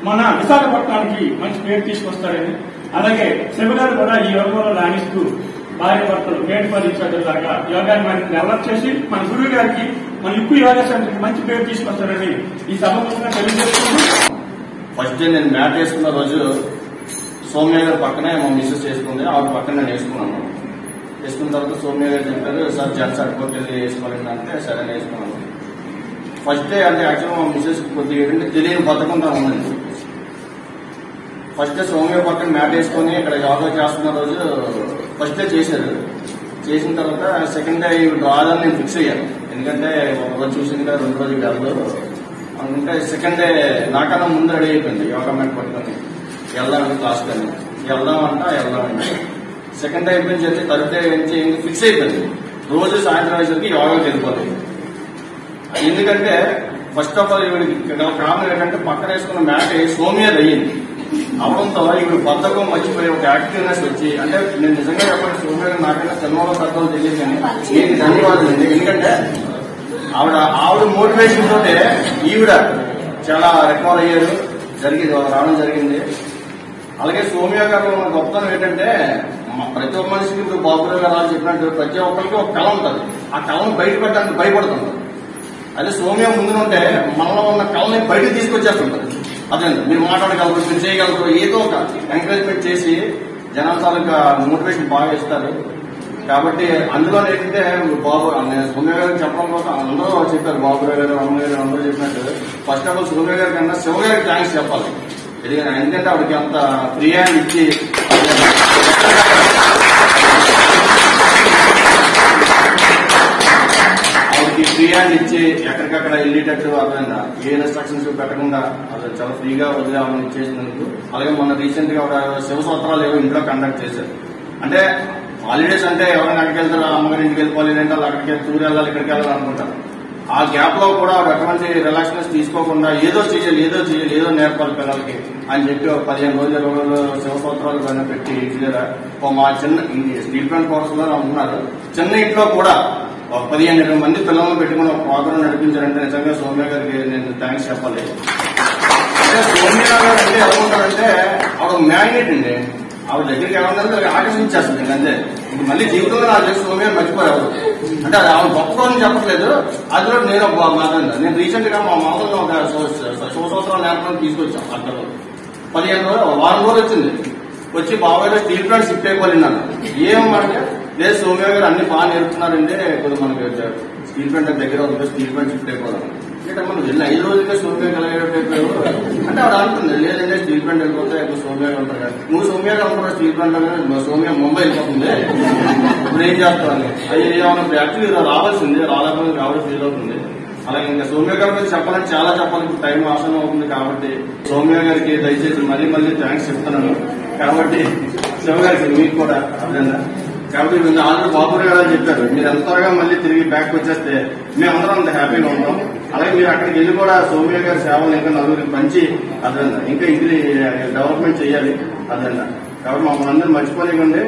మన విశాఖపట్నానికి మంచి పేరు తీసుకొస్తారని, అలాగే శివగారు కూడా ఈ యోగంలో రాణిస్తూ భార్య భర్తలు మేడిపల్లిలాగా యోగాన్ని మనకి డెవలప్ చేసి మన గురువు గారికి మన ఇప్పుడు యోగా సెంటర్కి మంచి పేరు తీసుకొస్తారని ఈ సభ తెలియజేస్తున్నాను. ఫస్ట్ డే నేను మ్యాట్ వేసుకున్న రోజు సౌమ్య గారు పక్కనే మా మిస్సెస్ చేసుకుంది, ఆవిడ పక్కన నేను వేసుకున్నాను. వేసుకున్న తర్వాత సౌమ్య గారు చెప్పారు, సార్ జెంట్స్ అడ్డుకోటి వెళ్ళి వేసుకోవాలని అంటే సరే వేసుకున్నాను. ఫస్ట్ డే అంటే యాక్చువల్గా మా మిస్సెస్ కొద్దిగా తెలియని బతకుండా ఉందండి. ఫస్ట్ డే సౌమ్య పక్కన మ్యాట్ వేసుకొని ఇక్కడ యోగా చేస్తున్న రోజు ఫస్ట్ డే చేశారు. చేసిన తర్వాత సెకండ్ డే రాదని నేను ఫిక్స్ అయ్యాను. ఎందుకంటే ఒక రోజు చూసింది కదా, 2 రోజులు వెళ్ళదు అనుకుంటే సెకండ్ డే నాకన్నా ముందు రెడీ అయిపోయింది. యోగా మ్యాట్ పట్టుకొని వెళ్దామని క్లాస్ కానీ వెళ్దామంటే సెకండ్ డే అయిపోయింది. చెప్పి థర్డ్ డే ఫిక్స్ అయిపోయింది. రోజు సాయంత్రం అయ్యేసరికి యోగాకి వెళ్ళిపోతుంది. ఎందుకంటే ఫస్ట్ ఆఫ్ ఆల్ ఈవిడికి కారణం ఏంటంటే పక్కన వేసుకున్న మ్యాట్ సౌమ్య అయ్యింది. అవడంతో ఈవిడ బద్దకం మర్చిపోయి ఒక యాక్టివ్నెస్ వచ్చి, అంటే నేను నిజంగా చెప్పండి సౌమ్య నాకైనా జన్మలో తత్వాలు తెలియదు కానీ నేను ధన్యవాదాలు అండి. ఎందుకంటే ఆవిడ మోటివేషన్ తోటే ఈవిడ చాలా రికవర్ అయ్యారు, రావడం జరిగింది. అలాగే సౌమ్య గారు మన గొప్పతనం ఏంటంటే ప్రతి ఒక్క మనిషికి ఇప్పుడు బాబురావు గారు చెప్పినట్టు ప్రతి ఒక్కరికి ఒక కళ ఉంటుంది. ఆ కళను బయటపెట్టడానికి భయపడుతుంది. అదే సౌమ్య ముందునుంటే మనలో ఉన్న కళని బయటకు తీసుకొచ్చేస్తుంటారు. అదే మీరు మాట్లాడగలరు, మీరు చేయగలరు, ఏదో ఒక ఎంకరేజ్మెంట్ చేసి జనాల తాలూకా మోటివేషన్ బాగా ఇస్తారు. కాబట్టి అందులో ఏంటంటే సౌమ్య గారికి చెప్పడం కోసం అందరూ చెప్పారు, బాబురావు గారు, అమ్మ గారు అందరూ చెప్పినట్టు ఫస్ట్ ఆఫ్ ఆల్ సౌమ్య గారి కన్నా శివ గారికి థ్యాంక్స్ చెప్పాలి. ఎందుకంటే ఆవిడకి అంత ఫ్రీ హ్యాండ్ ఇచ్చి ఎక్కడికక్కడ వెళ్ళేటట్టు అర్థమైందా ఏ ఇన్స్ట్రక్షన్స్ పెట్టకుండా అసలు చాలా ఫ్రీగా వదిలేమని ఇచ్చేసినందుకు. అలాగే మొన్న రీసెంట్ గా శివ సూత్రాలు ఏవో ఇంట్లో కండక్ట్ చేశారు. అంటే హాలిడేస్ అంటే ఎవరైనా అక్కడికి వెళ్తారు, అమ్మగారి ఇంటికి వెళ్ళిపోవాలి, లేదంటే అక్కడికి టూర్ వెళ్ళాలి, ఇక్కడికి వెళ్ళాలి అనుకుంటారు. ఆ గ్యాప్ లో కూడా అటువంటి రిలాక్స్నెస్ తీసుకోకుండా ఏదో చేయాలి, ఏదో నేర్పాలి పిల్లలకి అని చెప్పి 15 రోజులు 20 రోజులు శివ సూత్రాలు పైన పెట్టి మా చిన్న స్టీల్ ప్లాంట్ కోర్స్ లో ఉన్నారు. చిన్న ఇంట్లో కూడా 15-20 మంది పిల్లలను పెట్టుకుని ఒక ప్రోగ్రాం నడిపించారంటే నిజంగా సౌమ్య గారికి నేను థ్యాంక్స్ చెప్పాలి. అంటే సౌమ్య గారు అంటే ఎవరుంటారంటే ఆవిడ మ్యాగ్నెట్ అండి. ఆవిడ దగ్గరికి ఎవరంటే ఆకర్షించేస్తుంది అంతే. ఇంక మళ్ళీ జీవితంలో నాకు తెలిసి సౌమ్య మర్చిపోయారు. అంటే అది ఆవిడ గొప్పని చెప్పట్లేదు. అందులో నేను రీసెంట్ గా మా మామూలుగా ఒక శివసూత్రాలు నేర్పడానికి తీసుకొచ్చాం. అక్కడ 15 రోజులు 1 రోజు వచ్చింది. వచ్చి బాబాయ్ స్టీల్ ప్లాంట్ షిఫ్ట్ అయిపోయిందన్న. ఏమంటే లేదు సౌమ్య గారు అన్ని బాగా నేర్పుతున్నారంటే కొద్దిగా మనకి స్టీల్ ప్లాంట్ దగ్గర ఉంది, స్టీల్ ప్లాంట్ షిఫ్ట్ అయిపోదాం అంటే మనం వెళ్ళి 5 రోజులుగా సౌమ్య కలిగేటైపోయారు. అంటే ఆవిడ అంటుంది లేదంటే స్టీల్ ప్లాంట్ వెళ్ళిపోతే సౌమ్య గారు ఉంటారు కదా, నువ్వు సౌమ్య గారు ఉంటారు స్టీల్ ప్లాంట్ లో సౌమ్య ముంబై వెళ్ళిపోతుంది, ఇప్పుడు ఏం చేస్తాను అయ్యి యాక్చువల్లీ రావాల్సింది, రాలేకపోతే కాబట్టి ఫీల్ అవుతుంది. అలాగే ఇంకా సౌమ్య గారి గురించి చెప్పాలంటే చాలా చెప్పాలి, ఇప్పుడు టైం ఆసనం అవుతుంది. కాబట్టి సౌమ్య గారికి దయచేసి మళ్ళీ థ్యాంక్స్ చెప్తున్నాను. కాబట్టి శివ గారికి మీకు కూడా అర్థంగా. కాబట్టి మీరు ఆల్రెడీ బాబురావు గారు అని చెప్పారు, మీరు ఎంత త్వరగా మళ్ళీ తిరిగి బ్యాక్ వచ్చేస్తే మేమందరం అంత హ్యాపీగా ఉంటాం. అలాగే మీరు అక్కడికి వెళ్ళి కూడా సౌమ్య గారి సేవలు ఇంకా నలుగురికి పంచి అర్థంగా ఇంకా ఇది డెవలప్మెంట్ చేయాలి అర్థంగా. కాబట్టి మమ్మల్ని అందరూ మర్చిపోలేకండి,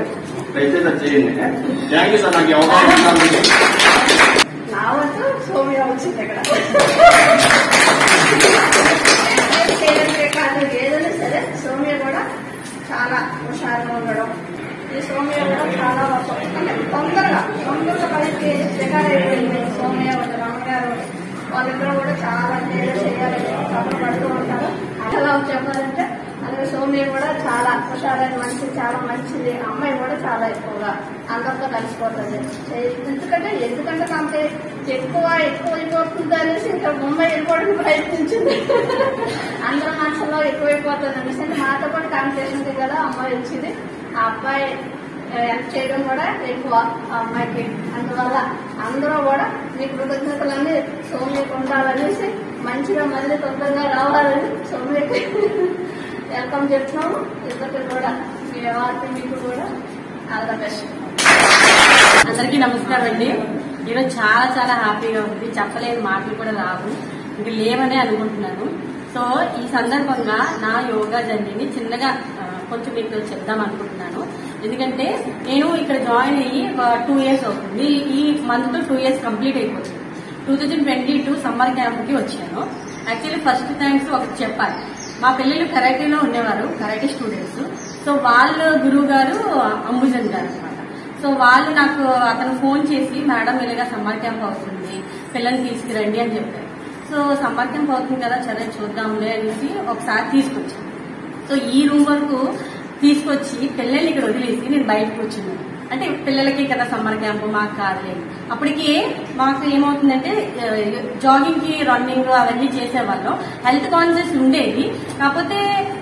దయచేసి అది చేయండి. Thank you sir. నాకు అవకాశం నా వద్దు సౌమ్య వచ్చింది ఇక్కడ కాదు ఏదైనా సరే సౌమ్య కూడా చాలా హుషారుగా ఉండడం. ఈ సౌమ్య కూడా చాలా అంటే తొందరగా పైకి సెకండ్ అయిపోయింది. సౌమ్య ఒక రామగారు వాళ్ళిద్దరూ కూడా చాలా ఏదో చేయాలని పడుతూ ఉంటారు. అలా చెప్పాలంటే అలాగే సౌమ్య కూడా చాలా హుషారైన మనిషి, చాలా మంచిది. అమ్మాయి కూడా చాలా ఎక్కువగా అందరితో కలిసిపోతుంది. ఎందుకంటే తనకి ఎక్కువ అయిపోతుంది అనేసి ఇంకా ముంబై వెళ్ళిపోవడానికి ప్రయత్నించింది. అందరి మనసులో ఎక్కువైపోతుంది అనేసి మాతో పాటు కాంపిటీషన్ కదా అమ్మాయి వచ్చింది. ఆ అబ్బాయి హెల్ప్ చేయడం కూడా ఎక్కువ ఆ అమ్మాయికి. అందువల్ల అందరూ కూడా మీ కృతజ్ఞతలన్నీ సౌమ్యకు ఉండాలనేసి మంచిగా మళ్ళీ తొందరగా రావాలని సౌమ్యకి వెల్కమ్ చెప్తున్నాము. ఇద్దరికి కూడా మీ వారికి మీకు కూడా ఆల్ ద బెస్ట్. అందరికీ నమస్కారం అండి. ఈరోజు చాలా చాలా హ్యాపీగా ఉంది. చెప్పలేని మాటలు కూడా రావు, ఇంకా లేవనే అనుకుంటున్నాను. సో ఈ సందర్భంగా నా యోగా జర్నీని చిన్నగా కొంచెం మీకు చెప్దాం అనుకుంటున్నాను. ఎందుకంటే నేను ఇక్కడ జాయిన్ అయ్యి 2 years అవుతుంది. ఈ మంత్ 2 years కంప్లీట్ అయిపోతుంది. 2022 సమ్మర్ క్యాంప్ కి వచ్చాను. యాక్చువల్లీ ఫస్ట్ థ్యాంక్స్ ఒకటి చెప్పాలి. మా పిల్లలు కరాటీలో ఉండేవారు, కరాటీ స్టూడెంట్స్. సో వాళ్ళ గురువు గారు అంబుజన్ గారు అనమాట. సో వాళ్ళు నాకు అతను ఫోన్ చేసి, మేడం ఇలాగా సమ్మర్ క్యాంప్ అవుతుంది, పిల్లల్ని తీసుకురండి అని చెప్పారు. సో సమ్మర్ క్యాంప్ అవుతుంది కదా, సరే చూద్దాంలే అనేసి ఒకసారి తీసుకొచ్చాను. సో ఈ రూమ్ వరకు తీసుకొచ్చి పిల్లల్ని ఇక్కడ వదిలేసి నేను బయటకు వచ్చినాను. అంటే పిల్లలకి కదా సమ్మర్ క్యాంప్, మాకు కాదులేదు. అప్పటికి మాకు ఏమవుతుందంటే జాగింగ్ కి, రన్నింగ్ అవన్నీ చేసేవాళ్ళం. హెల్త్ కాన్షియస్ ఉండేది, కాకపోతే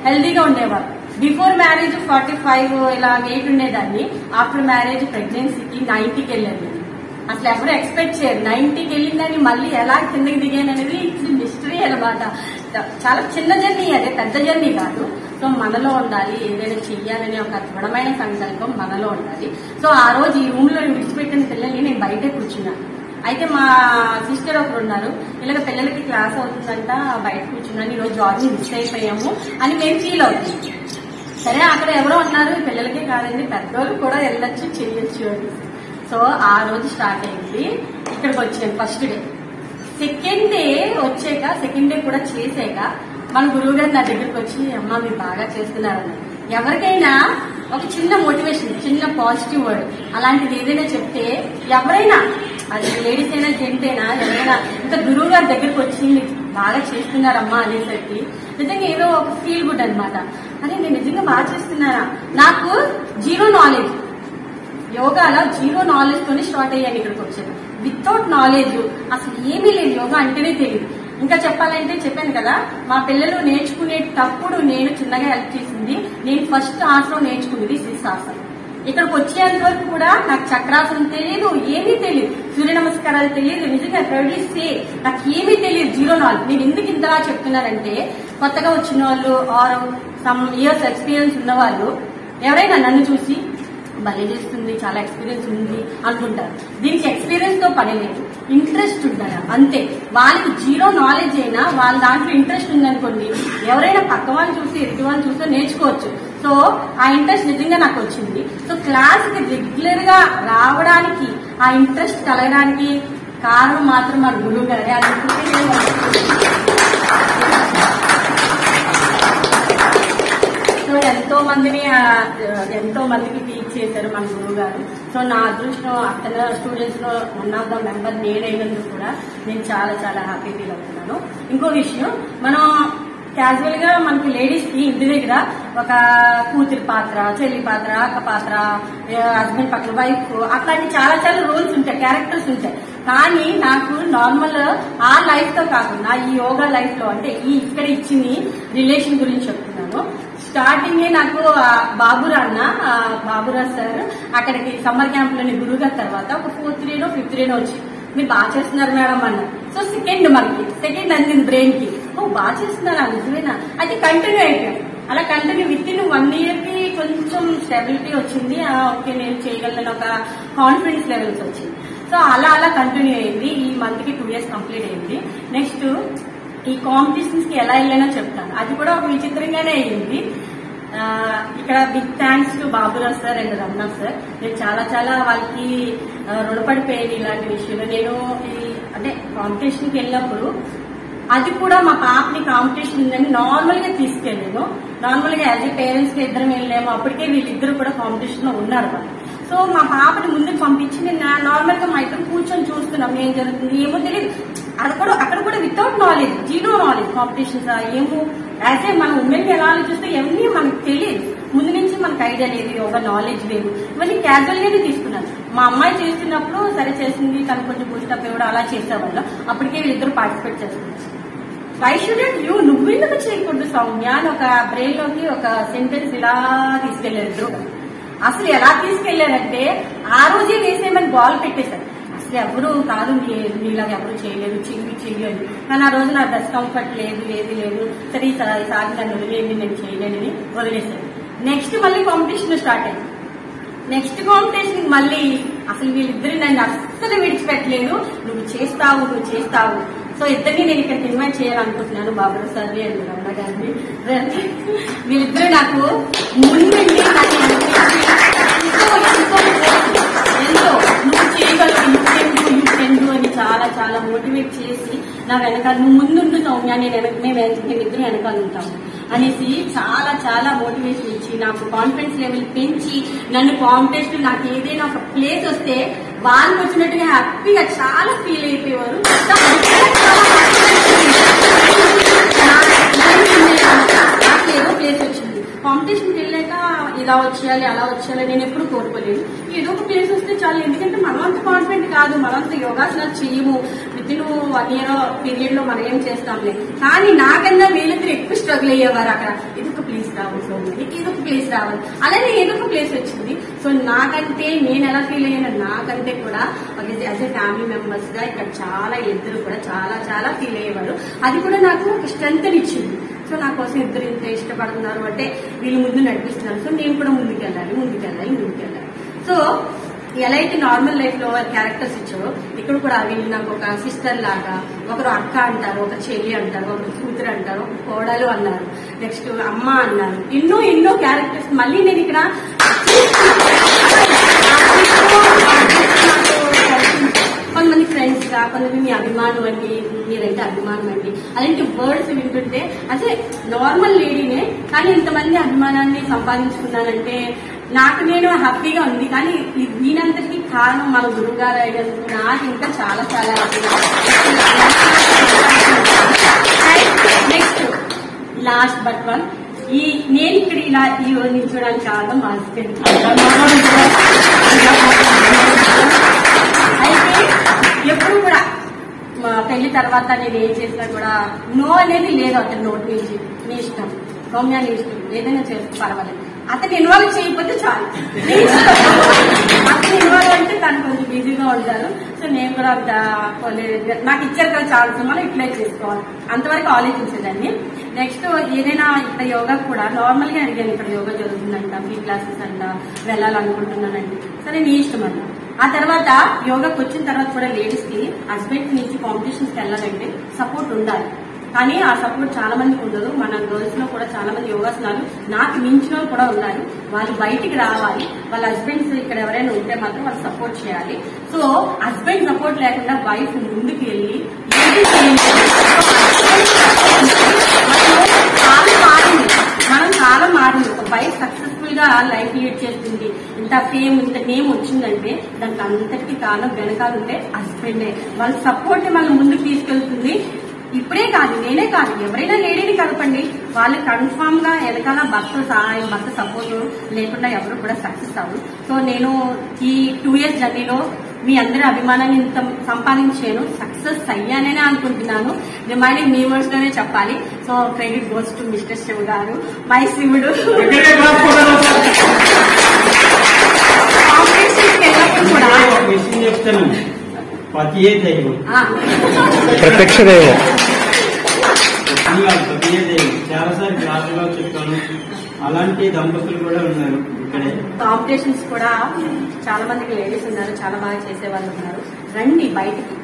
హెల్దీగా ఉండేవాళ్ళం. బిఫోర్ మ్యారేజ్ 45 ఇలా వెయిట్ ఉండేదాన్ని. ఆఫ్టర్ మ్యారేజ్ ప్రెగ్నెన్సీకి 90కి వెళ్ళాను. అసలు ఎవరు ఎక్స్పెక్ట్ చేయరు. 90కి వెళ్ళిందని మళ్ళీ ఎలా కిందకి దిగాను అనేది మిస్టరీ అనమాట. చాలా చిన్న జర్నీ, అదే పెద్ద జర్నీ కాదు. సో మనలో ఉండాలి, ఏదైనా చెయ్యాలనే ఒక దృఢమైన సంకల్పం మనలో ఉండాలి. సో ఆ రోజు ఈ రూమ్ లో విడిచిపెట్టిన పిల్లల్ని నేను బయటే కూర్చున్నాను. అయితే మా సిస్టర్ ఒకరు ఉన్నారు, ఇలాగ పిల్లలకి క్లాస్ అవుతుందంట, బయట కూర్చున్నాను, ఈరోజు జాబ్ మిస్ అయిపోయాము అని మేము ఫీల్ అవుతుంది. సరే అక్కడ ఎవరో ఉన్నారు, పిల్లలకే కాదండి పెద్దోళ్ళు కూడా వెళ్ళొచ్చు, చెయ్యొచ్చు అని. సో ఆ రోజు స్టార్ట్ అయింది. ఇక్కడికి వచ్చాను ఫస్ట్ డే. సెకండ్ డే వచ్చాక, సెకండ్ డే కూడా చేసాక మన గురువు గారు నా దగ్గరికి వచ్చి, అమ్మ మీరు బాగా చేస్తున్నారని. ఎవరికైనా ఒక చిన్న మోటివేషన్, చిన్న పాజిటివ్ వర్డ్ అలాంటిది ఏదైనా చెప్తే ఎవరైనా, అది లేడీస్ అయినా జెంట్ అయినా ఎవరైనా, ఇంకా గురువు గారి దగ్గరికి వచ్చి బాగా చేస్తున్నారమ్మా అనేసరికి నిజంగా ఏదో ఒక ఫీల్ గుడ్ అనమాట. అరే నేను నిజంగా బాగా చేస్తున్నారా. నాకు 0 నాలెడ్జ్, యోగాలో 0 నాలెడ్జ్ తోనే స్టార్ట్ అయ్యాను ఇక్కడికి వచ్చాను. వితౌట్ నాలెడ్జ్ అసలు ఏమీ లేదు, యోగా అంటేనే తెలియదు. ఇంకా చెప్పాలంటే చెప్పాను కదా, మా పిల్లలు నేర్చుకునేటప్పుడు నేను చిన్నగా హెల్ప్ చేసింది. నేను ఫస్ట్ ఆసనం నేర్చుకునేది శిర్షాసనం. ఇక్కడికి వచ్చేంత వరకు కూడా నాకు చక్రాసనం తెలియదు, ఏమీ తెలియదు, సూర్య నమస్కారాలు తెలియదు. నిజంగా ప్రొడ్యూసే నాకు ఏమీ తెలియదు, 0 నాలెడ్జ్. నేను ఎందుకు ఇంతలా చెప్తున్నానంటే, కొత్తగా వచ్చిన వాళ్ళు ఆర్ సమ్ ఇయర్స్ ఎక్స్పీరియన్స్ ఉన్న వాళ్ళు ఎవరైనా నన్ను చూసి భలే చేస్తుంది, చాలా ఎక్స్పీరియన్స్ ఉంది అనుకుంటారు. దీనికి ఎక్స్పీరియన్స్ తో పని లేదు, ఇంట్రెస్ట్ ఉండాలి అంతే. వాళ్ళకి 0 నాలెడ్జ్ అయినా వాళ్ళ దాంట్లో ఇంట్రెస్ట్ ఉందనుకోండి, ఎవరైనా పక్క వాళ్ళు చూసి ఎదుటి వాళ్ళు చూస్తే నేర్చుకోవచ్చు. సో ఆ ఇంట్రెస్ట్ నిజంగా నాకు వచ్చింది. సో క్లాస్ కి రెగ్యులర్ గా రావడానికి, ఆ ఇంట్రెస్ట్ కలగడానికి కారణం మాత్రం మన గురువు గారే. సో ఎంతో మందికి టీచ్ చేశారు మన గురువు గారు. సో నా అదృష్టం అతను స్టూడెంట్స్ లో 1 of the member నేనైనందుకు కూడా నేను చాలా చాలా హ్యాపీ ఫీల్ అవుతున్నాను. ఇంకో విషయం, మనం క్యాజువల్ గా మనకి లేడీస్ కి ఇంటి దగ్గర ఒక కూతురి పాత్ర, చెల్లి పాత్ర, అక్క పాత్ర, హస్బెండ్ పక్కన వైఫ్, అట్లాంటి చాలా చాలా రోల్స్ ఉంటాయి, క్యారెక్టర్స్ ఉంటాయి. కానీ నాకు నార్మల్ ఆ లైఫ్ తో కాకుండా ఈ యోగా లైఫ్ లో, అంటే ఈ ఇక్కడ ఇచ్చింది రిలేషన్ గురించి చెప్తున్నాను. స్టార్టింగ్ నాకు బాబురాజ్ సార్ అక్కడికి సమ్మర్ క్యాంప్ లోని గురువు గారి తర్వాత ఒక 4th డే 5th డే వచ్చి, మీరు బాగా చేస్తున్నారు మేడం అన్నారు. సో సెకండ్ అందింది బ్రెయిన్ కి, బాగా చేస్తున్నారా నిజమేనా, అయితే కంటిన్యూ అయిపోయాను. అలా కంటిన్యూ విత్-ఇన్ 1 year కి కొంచెం స్టెబిలిటీ వచ్చింది. ఓకే నేను చేయగలను ఒక కాన్ఫిడెన్స్ లెవెల్స్ వచ్చింది. సో అలా కంటిన్యూ అయింది. ఈ మంత్ కి 2 years కంప్లీట్ అయింది. నెక్స్ట్ ఈ కాంపిటీషన్స్ కి ఎలా వెళ్ళానో చెప్తాను. అది కూడా ఒక విచిత్రంగానే అయ్యింది. ఇక్కడ big thanks to Baburaj sir and Ramana sir. నేను చాలా చాలా వాళ్ళకి రుణపడిపోయాను ఇలాంటి విషయంలో. నేను అంటే కాంపిటీషన్ కి వెళ్ళినప్పుడు అది కూడా మా పాపని కాంపిటీషన్ ఉందని నార్మల్ గా తీసుకెళ్ళాను. నార్మల్ గా యాజ్ ఏ పేరెంట్స్ కి ఇద్దరం వెళ్ళాము. అప్పటికే వీళ్ళిద్దరు కూడా కాంపిటీషన్ లో ఉన్నారు వాళ్ళు. సో మా పాపని ముందుకు పంపించి నేను నార్మల్ గా మా ఇద్దరు కూర్చొని చూస్తున్నాం ఏం జరుగుతుంది ఏమో తెలియదు. అక్కడ కూడా వితౌట్ నాలెడ్జ్, 0 నాలెడ్జ్ కాంపిటీషన్స్ ఏమో యాజ్ ఏ మన ఉమెన్ కి ఎలా ఆలోచిస్తే ఇవన్నీ మనకు తెలియదు. ముందు నుంచి మనకు ఐడియా లేదు, యోగా నాలెడ్జ్ లేదు. ఇవన్నీ క్యాజువల్ గానే తీసుకున్నాను. మా అమ్మాయి చేస్తున్నప్పుడు సరే చేసింది, తను కొంచెం బూస్టప్ ఇవ్వడం అలా చేసేవాళ్ళు. అప్పటికే వీళ్ళిద్దరు పార్టిసిపేట్ చేస్తున్నారు. వై షుడెంట్ యూ, నువ్వెందుకు చేయకూడదు సౌమ్య అని ఒక బ్రెయిన్ లోకి ఒక సెంటెన్స్ ఇలా తీసుకెళ్లారు ఇద్దరు. అసలు ఎలా తీసుకెళ్లారంటే ఆ రోజే వేసేయమని బాల్ పెట్టేశారు. అసలు ఎవరు కాదు, నీలాగా ఎవరు చేయలేదు, చెయ్యాలి. కానీ ఆ రోజు నాకు డిస్కంఫర్ట్ లేదు, ఏది లేదు. సరే ఈసారి నన్ను వదిలేయండి, నేను చేయలేనని వదిలేశాను. నెక్స్ట్ మళ్ళీ కాంపిటీషన్ స్టార్ట్ అయింది. నెక్స్ట్ కాంపిటీషన్ మళ్ళీ అసలు వీళ్ళిద్దరు నన్ను అస్సలు విడిచిపెట్టలేదు, నువ్వు చేస్తావు. సో ఇద్దరిని నేను ఇక్కడికి ఇన్వైట్ చేయాలనుకుంటున్నాను, బాబు సార్ని అండ్ రమణ గారిని. వీళ్ళిద్దరూ నాకు ముందుండి ఎంతో నువ్వు చేయగలవు, యూ అని చాలా చాలా మోటివేట్ చేసి నా వెనకాల నువ్వు ముందుండు సౌమ్య, మేమిద్దరం వెనకాల ఉంటాము అనేసి చాలా చాలా మోటివేషన్ ఇచ్చి నాకు కాన్ఫిడెన్స్ లెవెల్ పెంచి నన్ను కాంపిటీషన్ నాకు ఏదైనా ఒక ప్లేస్ వస్తే వాళ్ళకి వచ్చినట్టుగా హ్యాపీగా చాలా ఫీల్ అయిపోయేవారు. నాకు ఏదో ప్లేస్ వచ్చింది, కాంపిటీషన్కి వెళ్ళాక ఇలా వచ్చేయాలి అలా వచ్చేయాలి నేను ఎప్పుడు కోరుకోలేదు. ఏదో ఒక ప్లేస్ వస్తే చాలు, ఎందుకంటే మనం అంత కాన్ఫిడెంట్ కాదు, మనంత యోగాసనాలు చేయము, విత్ ఇన్ 1 year పీరియడ్ లో మనం ఏం చేస్తాంలే. కానీ నాకన్నా వీళ్ళిద్దరు ఎక్కువ స్ట్రగుల్ అయ్యేవారు. అక్కడ ఇదొక ప్లేస్ రావాలి, సో ఇదొక ప్లేస్ రావాలి, అలానే ఏదొక ప్లేస్ వచ్చింది. సో నాకంటే నేను ఎలా ఫీల్ అయ్యాను, నాకంటే కూడా యాజ్ ఏ ఫ్యామిలీ మెంబర్స్ గా ఇక్కడ చాలా ఇద్దరు కూడా చాలా చాలా ఫీల్ అయ్యేవారు. అది కూడా నాకు ఒక స్ట్రెంత్ ఇచ్చింది. సో నా కోసం ఇద్దరు ఇంత ఇష్టపడుతున్నారు అంటే వీళ్ళు ముందు నడిపిస్తున్నారు, సో నేను కూడా ముందుకెళ్ళాలి. సో ఎలా అయితే నార్మల్ లైఫ్ లో క్యారెక్టర్స్ ఇచ్చారో ఇక్కడ కూడా వీళ్ళు నాకు ఒక సిస్టర్ లాగా, ఒకరు అక్క అంటారు, ఒక చెల్లి అంటారు, ఒకరు కూతురు అంటారు, ఒక కోడలు అన్నారు, నెక్స్ట్ అమ్మ అన్నారు, ఎన్నో క్యారెక్టర్స్ మళ్ళీ నేను ఇక్కడ కొంతమంది ఫ్రెండ్స్ గా, కొంతమంది మీ అభిమానం అండి, మీరంటే అభిమానం అండి, అలాంటి వర్డ్స్ వింటుంటే అదే నార్మల్ లేడీనే కానీ ఇంతమంది అభిమానాన్ని సంపాదించుకున్నానంటే నాకు నేను హ్యాపీగా ఉంది. కానీ దీనంతటికి కారణం మన గురువు గారు అయ్యేందుకు నాకు ఇంకా చాలా చాలా హ్యాపీగా. నెక్స్ట్ లాస్ట్ బట్ వన్, నేను ఇక్కడ ఇలా ఈ రోజు నిల్చోడానికి కారణం మా హస్బెండ్. అయితే ఎప్పుడు కూడా మా పెళ్లి తర్వాత నేను ఏం చేసినా కూడా నో అనేది లేదు అతని నోటి నుంచి. నీ ఇష్టం సౌమ్య, నీ ఇష్టం, ఏదైనా చేస్తే పర్వాలేదు, అతను ఇన్వాల్వ్ చేయకపోతే చాలు. అతను ఇన్వాల్వ్ అంటే తను కొంచెం బిజీగా ఉంటారు. సో నేను కూడా నాకు ఇచ్చారు కదా ఛాన్స్, మనం ఇట్లే చేసుకోవాలి అంతవరకు ఆలోచించేదాన్ని. నెక్స్ట్ ఏదైనా ఇక్కడ యోగా కూడా నార్మల్ గా అడిగాను, ఇక్కడ యోగా జరుగుతుందంట, ఫ్రీ క్లాసెస్ అంట, వెళ్ళాలనుకుంటున్నానండి. సరే నీ ఇష్టం అన్న. ఆ తర్వాత యోగాకి వచ్చిన తర్వాత కూడా లేడీస్ కి హస్బెండ్ నుంచి కాంపిటీషన్స్ కి వెళ్ళాలంటే సపోర్ట్ ఉండాలి. కానీ ఆ సపోర్ట్ చాలా మందికి ఉండదు. మన గర్ల్స్ లో కూడా చాలా మంది యోగాసనాలు నాకు మించిన వాళ్ళు కూడా ఉన్నారు. వాళ్ళు బయటికి రావాలి, వాళ్ళ హస్బెండ్స్ ఇక్కడ ఎవరైనా ఉంటే మాత్రం వాళ్ళు సపోర్ట్ చేయాలి. సో హస్బెండ్ సపోర్ట్ లేకుండా వైఫ్ ముందుకు వెళ్ళి మనం కాలం మారింది. ఒక వైఫ్ సక్సెస్ఫుల్ గా లైఫ్ లీడ్ చేస్తుంది, ఇంత ఫేమ్ ఇంత నేమ్ వచ్చిందంటే దానికి అంతటికి కారణం వెనకాల ఉంటే హస్బెండే. వాళ్ళ సపోర్ట్ మనం ముందుకు తీసుకెళ్తుంది. ఇప్పుడే కాదు, నేనే కాదు, ఎవరైనా లేడీని కలపండి, వాళ్ళు కన్ఫామ్ గా వెనకాల భర్త సహాయం, భర్త సపోర్ట్ లేకుండా ఎవరు కూడా సక్సెస్ అవ్వరు. సో నేను ఈ 2 years జర్నీలో మీ అందరి అభిమానాన్ని ఇంత సంపాదించాను, సక్సెస్ అయ్యాననే అనుకుంటున్నాను. రిమైనింగ్ మీ వర్డ్స్ లోనే చెప్పాలి. So credit goes to mister Shiva గారు, మై శివుడు. విషయం చెప్తాను, పతియే దైవం, ప్రత్యక్ష దైవం. పతియే దైవం చాలాసార్లు క్లాసులో చెప్తాను. అలాంటి దంపతులు కూడా ఉన్నారు ఇక్కడే. కాంపిటీషన్స్ కూడా చాలా మందికి లేడీస్ ఉన్నారు, చాలా బాగా చేసే వాళ్ళు ఉన్నారు. రండి బయటికి,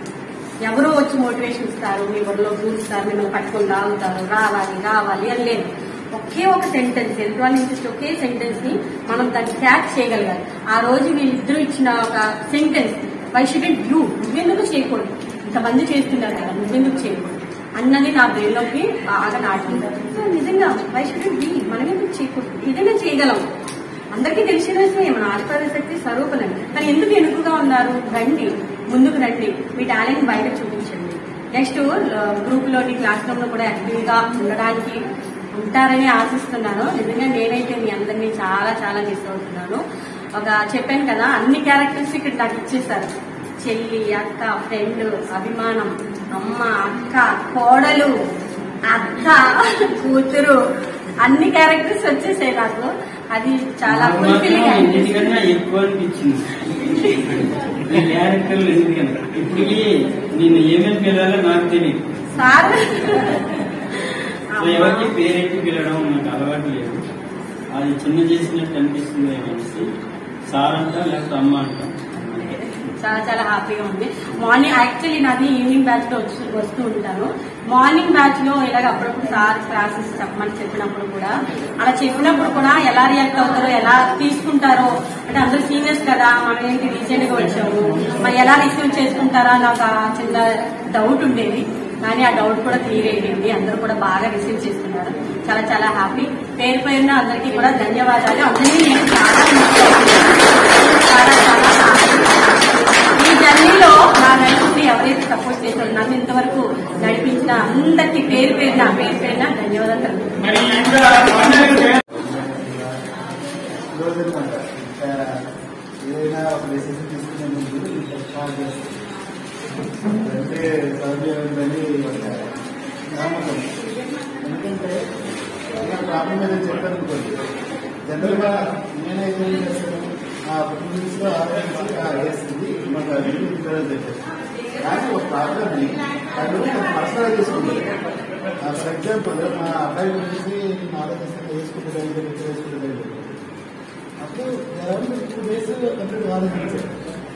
ఎవరో వచ్చి మోటివేషన్ ఇస్తారు, మీ ఊళ్ళో కూర్చుస్తారు, మిమ్మల్ని పట్టుకొని రావుతారు, రావాలి అని లేదు. ఒకే ఒక సెంటెన్స్, ఎదుటి నుంచి ఒకే సెంటెన్స్ ని మనం దాన్ని క్యాచ్ చేయగలగాలి. ఆ రోజు వీళ్ళిద్దరూ ఇచ్చిన ఒక సెంటెన్స్, వై షుడెంట్ యూ, నువ్వెందుకు చేయకూడదు, ఇంతమంది చేస్తున్నారు కదా నువ్వెందుకు చేయకూడదు అన్నది నా బ్రెయిన్లోకి బాగా నాటుకుంటారు. సో నిజంగా వై షుడెంట్ బీ, మనం ఎందుకు చేయకూడదు, ఏదైనా చేయగలం. అందరికీ తెలిసిన విషయమే మన ఆదిపరాశక్తి శక్తి స్వరూపనండి. కానీ ఎందుకు ఎనుకుగా ఉన్నారు? రండి, ముందుకు రండి, మీ టాలెంట్ బయట చూపించండి. నెక్స్ట్ గ్రూప్ లోని క్లాస్ రూమ్ లో కూడా యాక్టివ్ గా ఉండడానికి ఉంటారని ఆశిస్తున్నాను. నిజంగా నేనైతే మీ అందరినీ చాలా చాలా మిస్ అవుతున్నాను. ఒక చెప్పాను కదా, అన్ని క్యారెక్టర్స్ ఇక్కడ నాకు ఇచ్చేసారు. చెల్లి, అక్క, ఫ్రెండ్, అభిమానం, అమ్మ, అక్క, కోడలు, అత్త, కూతురు, అన్ని క్యారెక్టర్స్ వచ్చేసాయి నాకు. అది చాలా ఫుల్ఫిల్లింగ్ ఎందుకన్నా ఎక్కువ అనిపించింది ఈ క్యారెక్టర్లు. ఎందుకన్నా ఇప్పటికి నేను ఏమేమి పిలవాలో నాకు తెలియదు. సార్ ఎవరికి పేరెట్టి పిలవడం నాకు అలవాటు లేదు. అది చిన్న చేసినట్టు అనిపిస్తుంది అనేసి సార్ అంట, లేకపోతే అమ్మ అంట. చాలా చాలా హ్యాపీగా ఉంది. మార్నింగ్ యాక్చువల్లీ నాది ఈవినింగ్ బ్యాచ్ లో వస్తూ ఉంటాను. మార్నింగ్ బ్యాచ్ లో ఇలాగ అప్పుడప్పుడు సార్ క్లాసెస్ చెప్పినప్పుడు కూడా అలా చెప్పినప్పుడు కూడా ఎలా రియాక్ట్ అవుతారో ఎలా తీసుకుంటారో, అంటే అందరూ సీనియర్స్ కదా, మనం ఏంటి రీసెంట్ గా వచ్చాము, మరి ఎలా రిసీవ్ చేసుకుంటారా నాకు చిన్న డౌట్ ఉండేది. కానీ ఆ డౌట్ కూడా క్లియర్ అయ్యింది. అందరూ కూడా బాగా రిసీవ్ చేసుకున్నారు. చాలా చాలా హ్యాపీ. పేరు పేరున అందరికీ కూడా ధన్యవాదాలు. అందరినీ నేను చాలా ఈ జర్నీలో నా నడుపుని ఎవరైతే సపోర్ట్ చేశారో, నన్ను ఇంతవరకు నడిపించిన అందరికీ పేరు పేరున ధన్యవాదాలు. ఏదైనా ఒక డెసిషన్ తీసుకునే ముందు అంటే సౌకర్యాలని నమ్మకం. ఎందుకంటే ప్రాబ్లం ఏదైనా చెప్పారనుకోండి, జనరల్గా నేనైతే ఏం చేస్తాను, లో ఆలోచించి వేసింది మాకు అది చెప్పేసి, కానీ ఒక ప్రాబ్లమ్ని పర్సనల్ తీసుకుంటారు. ఫర్ ఎగ్జాంపుల్ మా అబ్బాయి గురించి నేను ఆలోచిస్తే వేసుకుంటే అప్పుడు 2 days కంప్లీట్ ఆలోచించారు.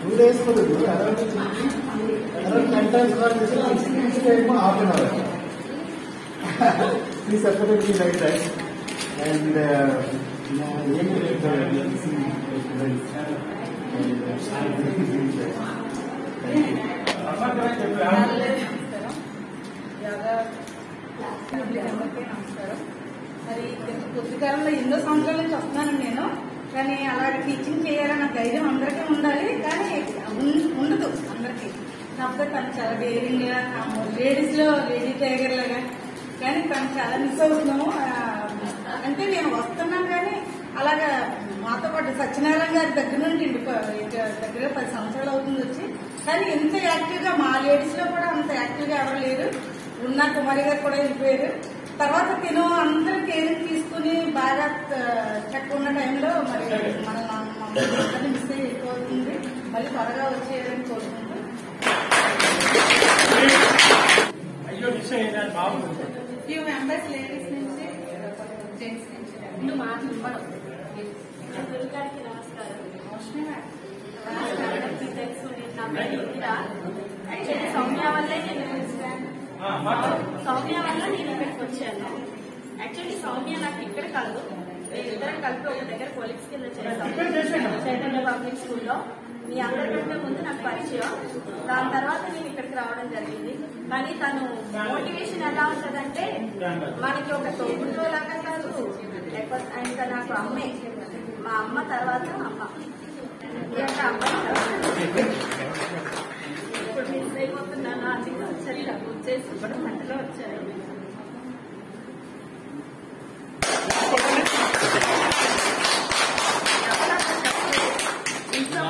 2 days కూడా అరౌండ్ 10 times కాల్ చేసి హాఫ్ అన్ అవర్ ఈ సెపరేట్లీ లైక్ దట్. అండ్ ఏం నమస్కారం. మరి పుస్తకాలంలో ఎన్నో సంవత్సరాల నుంచి వస్తున్నాను నేను, కానీ అలాగే టీచింగ్ చేయాలన్న ధైర్యం అందరికీ ఉండాలి, కానీ ఉండదు అందరికీ. కాకపోతే తను చాలా డేరింగ్ గా, లేడీస్ లో లేడీ టైగర్ లాగా, కానీ తను చాలా మిస్ అవుతున్నాము. అంటే నేను వస్తున్నాను కానీ అలాగా మాతో పాటు సత్యనారాయణ గారి దగ్గర నుండి దగ్గర 10 సంవత్సరాలు అవుతుంది వచ్చి, కానీ ఎంత యాక్టివ్ గా మా లేడీస్ లో కూడా అంత యాక్టివ్ గా ఎవరు లేరు. ఉన్న కుమారి గారు కూడా వెళ్ళిపోయారు. తర్వాత తిను అందరూ కేరింగ్ తీసుకుని బాగా చక్కగా ఉన్న టైంలో మరి మన మిస్ అయిపోతుంది. మళ్ళీ త్వరగా వచ్చేయాలని కోరుకుంటూ ఫ్యూ మెంబర్స్ లేడీస్ నుంచి జెంట్స్ నుంచి నమస్కారం. తెలుసు నా పేరు ఇందిరా. యాక్చువల్లీ సౌమ్య వల్ల నేను ఇక్కడికి వచ్చాను. యాక్చువల్లీ సౌమ్య నాకు ఇక్కడ కాదు, ఇద్దరం కలిపి ఒక దగ్గర కొలీగ్స్ కింద చేశాను చైతన్య పబ్లిక్ స్కూల్లో. మీ అందరికంటే ముందు నాకు పరిచయం, దాని తర్వాత నేను ఇక్కడికి రావడం జరిగింది. కానీ తను మోటివేషన్ ఎలా ఉంటుందంటే మనకి ఒక తోబుతో లాగా కాదు, లేకపోతే ఇంకా నాకు అమ్మే, మా అమ్మ తర్వాత అమ్మ, ఈ యొక్క అమ్మాయి ఇప్పుడు మిస్ అయిపోతున్నాను. అది వచ్చారు డబ్బు చేసి ఇప్పుడు మధ్యలో వచ్చారు. ఇంట్లో